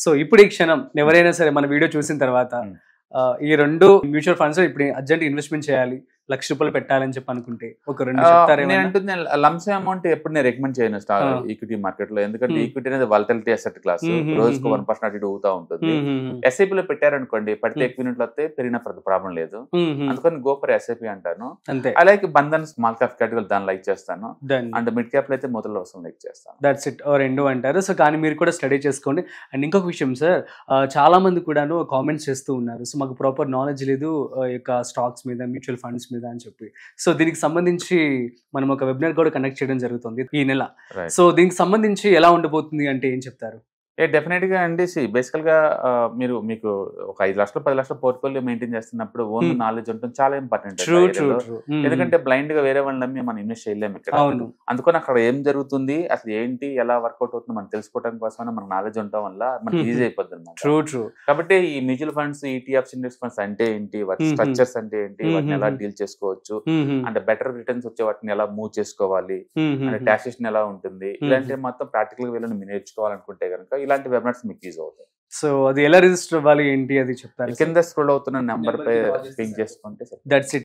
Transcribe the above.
So ఇప్పుడు ఈ క్షణం ఎవరైనా సరే మన వీడియో చూసిన తర్వాత ఈ 2 మ్యూచువల్ ఫండ్స్ ఇప్పుడు అర్జెంట్ ఇన్వెస్ట్మెంట్ చేయాలి, ₹1,00,000 పెట్టాలని చెప్పి అనుకుంటే ఒక 2 చెప్తారేమో? నేను అంటుంది లంసమ్ అమౌంట్ ఎప్పుడు నేను రికమెండ్ చేయను ఈక్విటీ మార్కెట్ లో. ఎందుకంటే ఈక్విటీ అనేది వాలటిలిటీ అసెట్ క్లాస్, రోజుకు 1% అటు అవుతా ఉంటుంది. ఎస్ఐపి లో పెట్టారనుకోండి, పడితే ఎక్కువ యూనిట్లు వస్తే పెరిగిన ప్రాబ్లం లేదు. అందుకని గో ఫర్ ఎస్ఐపి అంటాను. అలాగే బంధన్ స్మాల్ క్యాప్ కేటగిరీ దాన్ని లైక్ చేస్తాను, అండ్ మిడ్ క్యాప్ లో అయితే మొదలు అవసరం లైక్ చేస్తాను. That's it. 2 అంటారు. సో కానీ మీరు కూడా స్టడీ చేసుకోండి. అండ్ ఇంకొక విషయం సార్, చాలా మంది కూడాను కామెంట్స్ చేస్తూ ఉన్నారు, సో మాకు ప్రాపర్ నాలెడ్జ్ లేదు యొక్క స్టాక్స్ మీద, మ్యూచువల్ ఫండ్స్ మీద అని చెప్పి. సో దీనికి సంబంధించి మనం ఒక వెబినార్ కూడా కండక్ట్ చేయడం జరుగుతుంది ఈ నెల. సో దీనికి సంబంధించి ఎలా ఉండబోతుంది అంటే ఏం చెప్తారు? డెఫినెట్ గా అండి. బేసికల్ గా మీకు ఒక 5 లక్షలు 10 లక్షల పోర్ట్ఫోలియో మెయింటైన్ చేస్తున్నప్పుడు ఓన్ నాలెడ్జ్ ఉంటుంది చాలా ఇంపార్టెంట్. ఎందుకంటే బ్లైండ్ గా వేరే వాళ్ళని నమ్మి మనం ఇన్వెస్ట్ చేయలేము ఇక్కడ. అందుకని అక్కడ ఏం జరుగుతుంది, అసలు ఏంటి, ఎలా వర్కౌట్ అవుతుంది మనం తెలుసుకోవడం కోసం మన నాలెడ్జ్ ఉండటం వల్ల మనకి ఈజీ అయిపోతుంది అన్నమాట. కాబట్టి ఈ mutual funds, ETFs, index funds అంటే ఏంటి, వాటి స్ట్రక్చర్స్ అంటే ఏంటి, వాటిని ఎలా డీల్ చేసుకోవచ్చు, అంటే బెటర్ రిటర్న్స్ వచ్చే వాటిని ఎలా మూవ్ చేసుకోవాలి, అంటే టాక్సేషన్ ఎలా ఉంటుంది, ఇలాంటి మొత్తం ప్రాక్టికల్ గా వీళ్ళని నేర్చుకోవాలనుకుంటే కనుక ఇలాంటి వెబినార్స్ మీకు యూజ్ అవుతాయి. సో అది ఎలా రిజిస్టర్ అవ్వాలి ఏంటి అది చెప్తారు? కింద స్క్రోల్ అవుతున్న నెంబర్ పై పింక్ చేసుకుంటే. That's it.